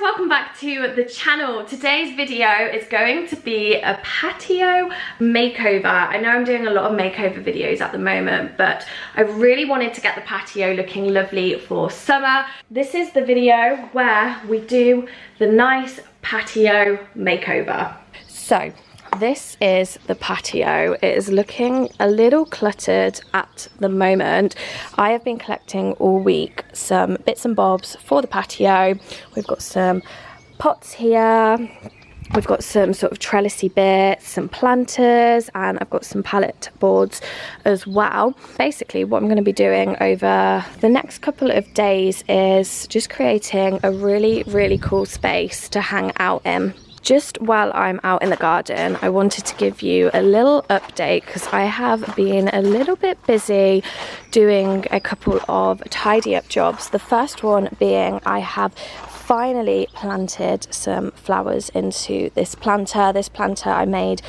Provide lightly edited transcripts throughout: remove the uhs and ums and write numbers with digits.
guys, welcome back to the channel. Today's video is going to be a patio makeover. I know I'm doing a lot of makeover videos at the moment, but I really wanted to get the patio looking lovely for summer. This is the video where we do the nice patio makeover. So this is the patio. It is looking a little cluttered at the moment. I have been collecting all week some bits and bobs for the patio. We've got some pots here. We've got some sort of trellisy bits, some planters, and I've got some pallet boards as well. Basically, what I'm going to be doing over the next couple of days is just creating a really cool space to hang out in. Just while I'm out in the garden, I wanted to give you a little update because I have been a little bit busy doing a couple of tidy up jobs. The first one being I have finally planted some flowers into this planter. This planter I made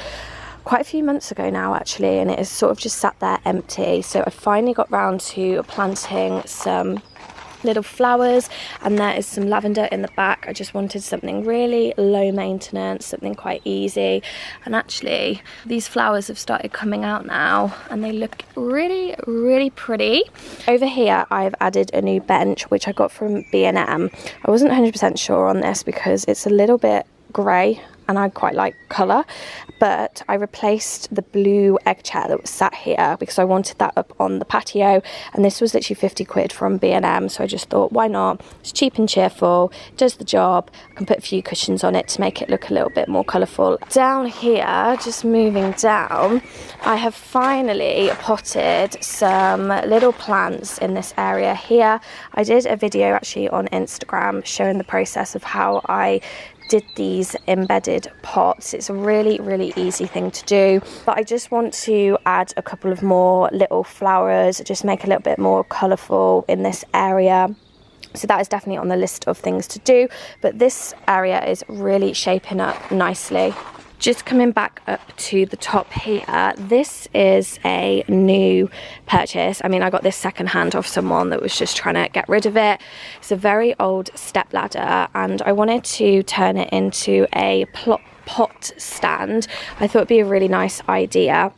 quite a few months ago now actually, and it is sort of just sat there empty. So I finally got round to planting some little flowers, and there is some lavender in the back. I just wanted something really low maintenance, something quite easy, and actually these flowers have started coming out now and they look really pretty. Over here I've added a new bench which I got from B&M. I wasn't 100% sure on this because it's a little bit grey and I quite like colour, but I replaced the blue egg chair that was sat here because I wanted that up on the patio, and this was literally 50 quid from B&M, so I just thought why not, it's cheap and cheerful, does the job. I can put a few cushions on it to make it look a little bit more colourful. Down here, just moving down, I have finally potted some little plants in this area here. I did a video actually on Instagram showing the process of how I did these embedded pots. It's a really easy thing to do, but I just want to add a couple of more little flowers, just make a little bit more colourful in this area. So that is definitely on the list of things to do, but this area is really shaping up nicely. Just coming back up to the top here, this is a new purchase. I mean, I got this secondhand off someone that was just trying to get rid of it. It's a very old step ladder, and I wanted to turn it into a pot stand. I thought it'd be a really nice idea.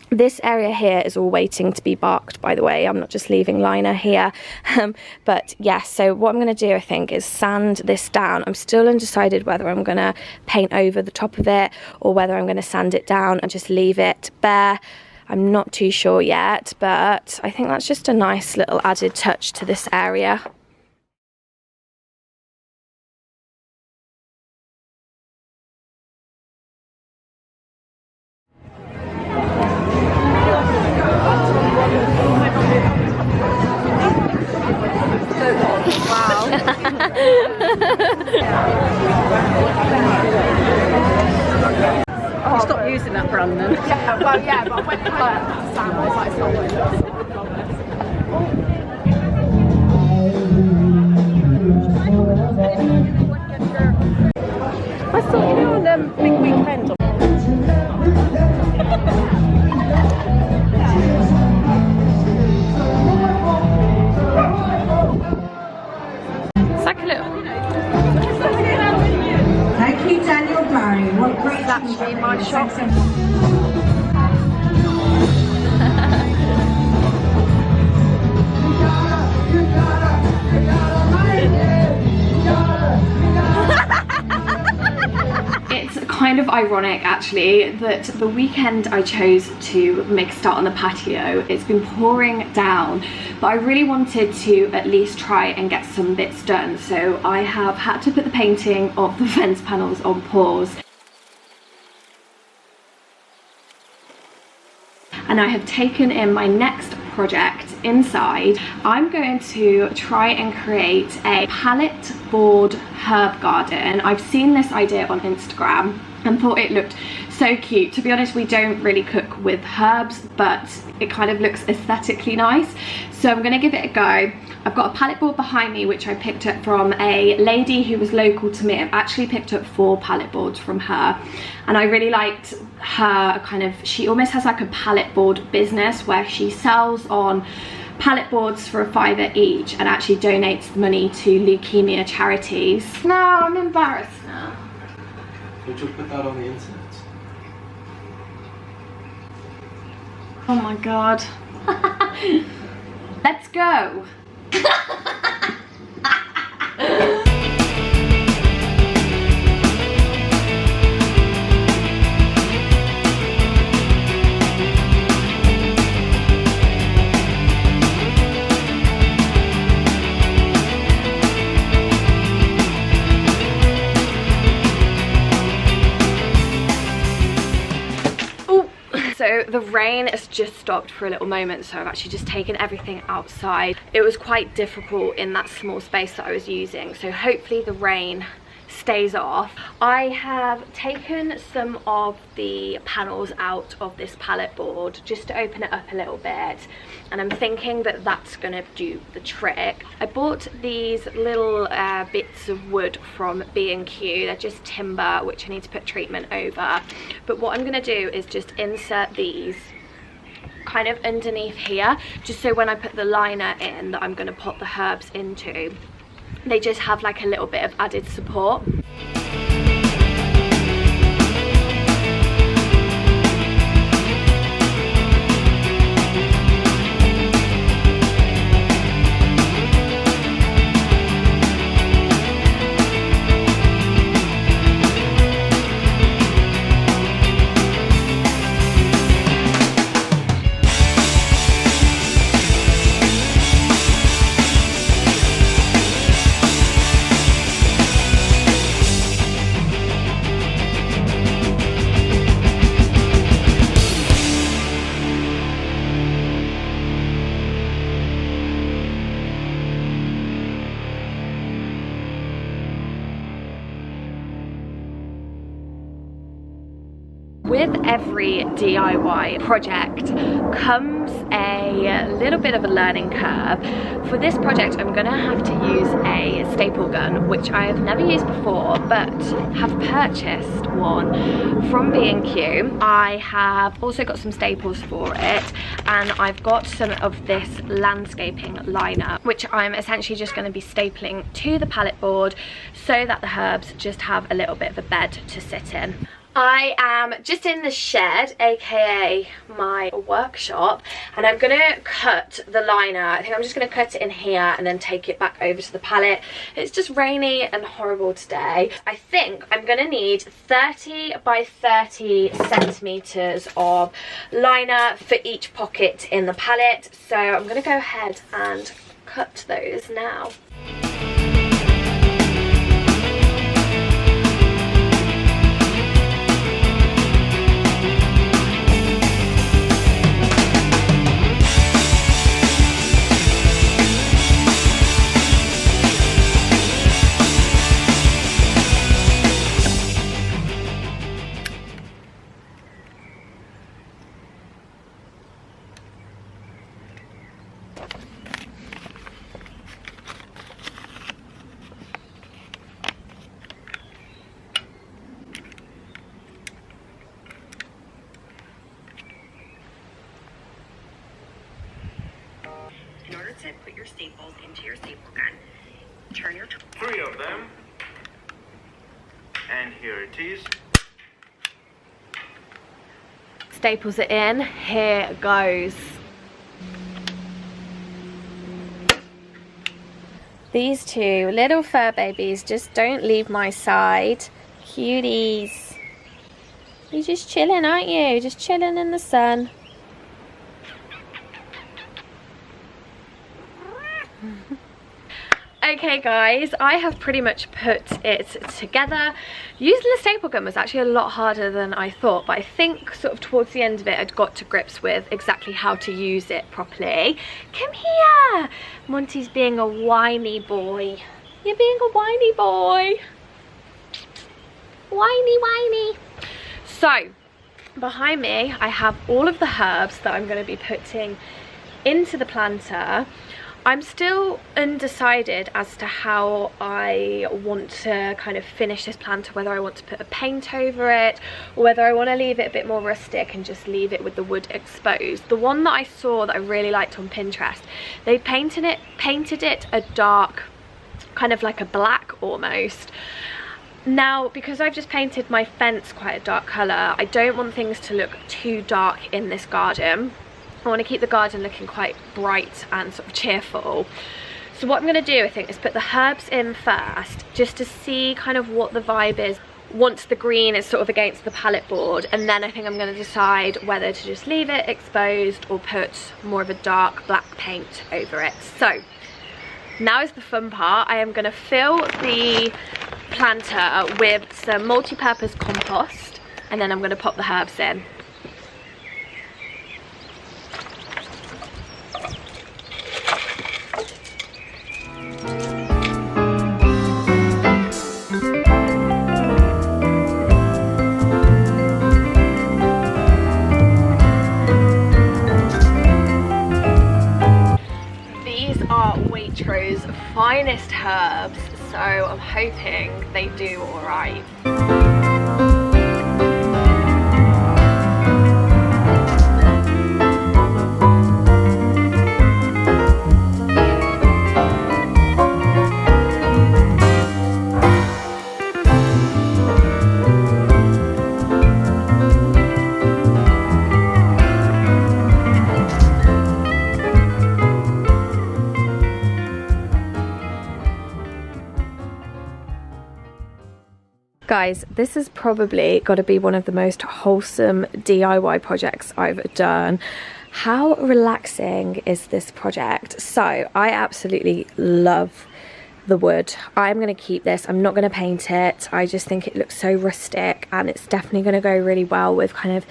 This area here is all waiting to be barked, by the way. I'm not just leaving liner here. But yeah, so what I'm going to do, I think, is sand this down. I'm still undecided whether I'm going to paint over the top of it or whether I'm going to sand it down and just leave it bare. I'm not too sure yet, but I think that's just a nice little added touch to this area. Oh, stop using that brand then. Yeah, well, yeah, but when it had Sam, I was like, it's not I thought, you know, on Big Weekend. It's like a little. Thank you, Daniel Barry. What great Actually, my shop. It's kind of ironic actually that the weekend I chose to make a start on the patio, it's been pouring down, but I really wanted to at least try and get some bits done, so I have had to put the painting of the fence panels on pause. And I have taken in my next project inside. I'm going to try and create a pallet board herb garden. I've seen this idea on Instagram and thought it looked so cute. To be honest, we don't really cook with herbs, but it kind of looks aesthetically nice. So I'm gonna give it a go. I've got a pallet board behind me which I picked up from a lady who was local to me. I've actually picked up 4 pallet boards from her, and I really liked her kind of, she almost has like a pallet board business where she sells on pallet boards for £5 each and actually donates the money to leukemia charities. No, I'm embarrassed now. Would you put that on the internet? Oh my god. Let's go. So the rain has just stopped for a little moment, so I've actually just taken everything outside. It was quite difficult in that small space that I was using, so hopefully the rain stays off. I have taken some of the panels out of this pallet board just to open it up a little bit, and I'm thinking that that's gonna do the trick. I bought these little bits of wood from B&Q. They're just timber which I need to put treatment over, but what I'm gonna do is just insert these kind of underneath here, just so when I put the liner in that I'm gonna put the herbs into, they just have like a little bit of added support. With every DIY project comes a little bit of a learning curve. For this project I'm gonna have to use a staple gun, which I have never used before but have purchased one from B&Q. I have also got some staples for it, and I've got some of this landscaping liner which I'm essentially just going to be stapling to the pallet board so that the herbs just have a little bit of a bed to sit in. I am just in the shed, aka my workshop, and I'm gonna cut the liner. I think I'm just gonna cut it in here and then take it back over to the pallet. It's just rainy and horrible today. I think I'm gonna need 30 by 30 centimeters of liner for each pocket in the pallet. So I'm gonna go ahead and cut those now. In order to put your staples into your staple gun, turn your... 3 of them. And here it is. Staples it in, here it goes. These two little fur babies just don't leave my side. Cuties. You're just chilling, aren't you? Just chilling in the sun. Okay guys, I have pretty much put it together. Using the staple gun was actually a lot harder than I thought, but I think sort of towards the end of it I'd got to grips with exactly how to use it properly. Come here! Monty's being a whiny boy. You're being a whiny boy. Whiny, whiny. So, behind me I have all of the herbs that I'm going to be putting into the planter. I'm still undecided as to how I want to kind of finish this planter, whether I want to put a paint over it or whether I want to leave it a bit more rustic and just leave it with the wood exposed. The one that I saw that I really liked on Pinterest, they painted it a dark, kind of like a black almost. Now, because I've just painted my fence quite a dark colour, I don't want things to look too dark in this garden. I want to keep the garden looking quite bright and sort of cheerful. So what I'm going to do, I think, is put the herbs in first, just to see kind of what the vibe is once the green is sort of against the palette board, and then I think I'm going to decide whether to just leave it exposed or put more of a dark black paint over it. So now is the fun part. I am going to fill the planter with some multi-purpose compost, and then I'm going to pop the herbs in. Waitrose finest herbs, so I'm hoping they do all right. Guys, this has probably got to be one of the most wholesome DIY projects I've done. How relaxing is this project? So I absolutely love the wood. I'm going to keep this. I'm not going to paint it. I just think it looks so rustic, and it's definitely going to go really well with kind of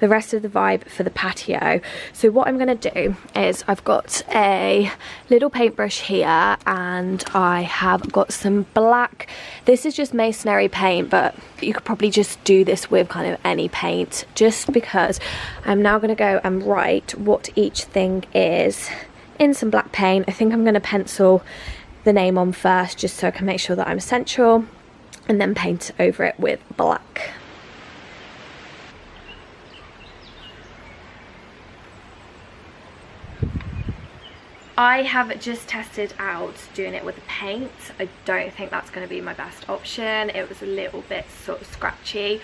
the rest of the vibe for the patio. So what I'm going to do is I've got a little paintbrush here, and I have got some black, this is just masonry paint, but you could probably just do this with kind of any paint, just because I'm now going to go and write what each thing is in some black paint. I think I'm going to pencil the name on first, just so I can make sure that I'm central, and then paint over it with black. I have just tested out doing it with the paint. I don't think that's going to be my best option. It was a little bit sort of scratchy.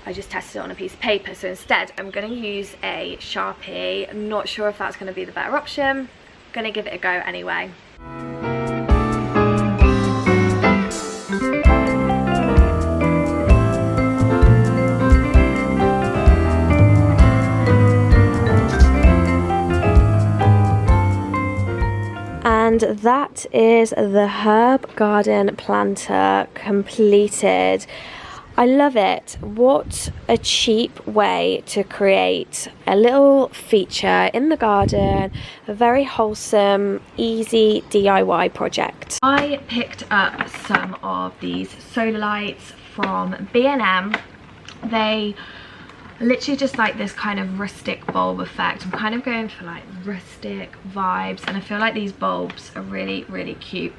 I just tested it on a piece of paper, so instead I'm going to use a Sharpie. I'm not sure if that's going to be the better option. I'm going to give it a go anyway. And that is the herb garden planter completed. I love it. What a cheap way to create a little feature in the garden, a very wholesome, easy DIY project. I picked up some of these solar lights from B&M. They literally just like this kind of rustic bulb effect. I'm kind of going for like rustic vibes, and I feel like these bulbs are really, really cute.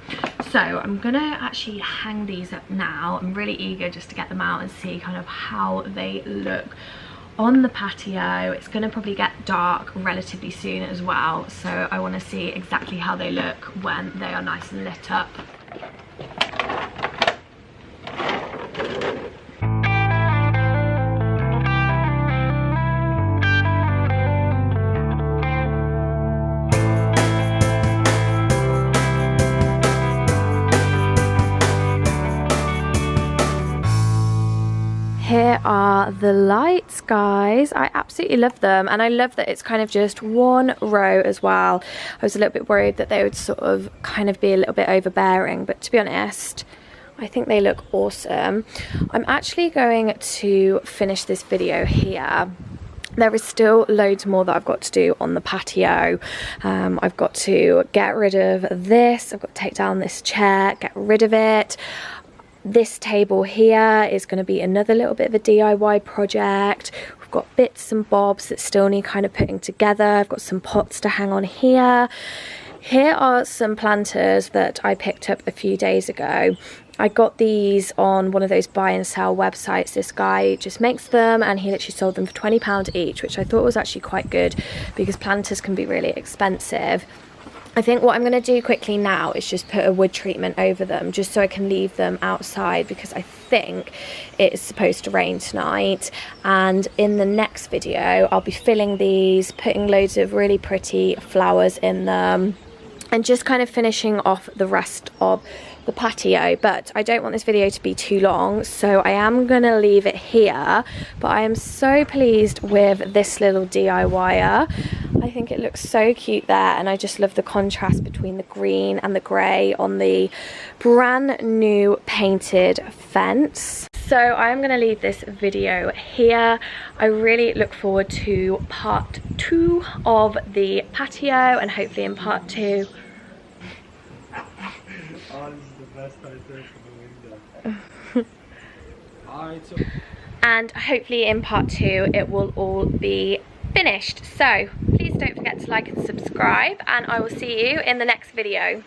So I'm gonna actually hang these up now. I'm really eager just to get them out and see kind of how they look on the patio. It's gonna probably get dark relatively soon as well, so I want to see exactly how they look when they are nice and lit up. Here are the lights, guys. I absolutely love them, and I love that it's kind of just one row as well. I was a little bit worried that they would sort of kind of be a little bit overbearing, but to be honest, I think they look awesome. I'm actually going to finish this video here. There is still loads more that I've got to do on the patio. I've got to get rid of this. I've got to take down this chair, get rid of it. This table here is going to be another little bit of a DIY project. We've got bits and bobs that still need kind of putting together. I've got some pots to hang on here. Here are some planters that I picked up a few days ago. I got these on one of those buy and sell websites. This guy just makes them and he literally sold them for £20 each, which I thought was actually quite good because planters can be really expensive. I think what I'm going to do quickly now is just put a wood treatment over them just so I can leave them outside, because I think it is supposed to rain tonight. And in the next video I'll be filling these, putting loads of really pretty flowers in them, and just kind of finishing off the rest of the patio. But I don't want this video to be too long, so I am gonna leave it here. But I am so pleased with this little DIYer. I think it looks so cute there, and I just love the contrast between the green and the grey on the brand new painted fence. So I am going to leave this video here. I really look forward to part 2 of the patio, and hopefully in part 2 and hopefully in part 2 it will all be finished. So please don't forget to like and subscribe, and I will see you in the next video.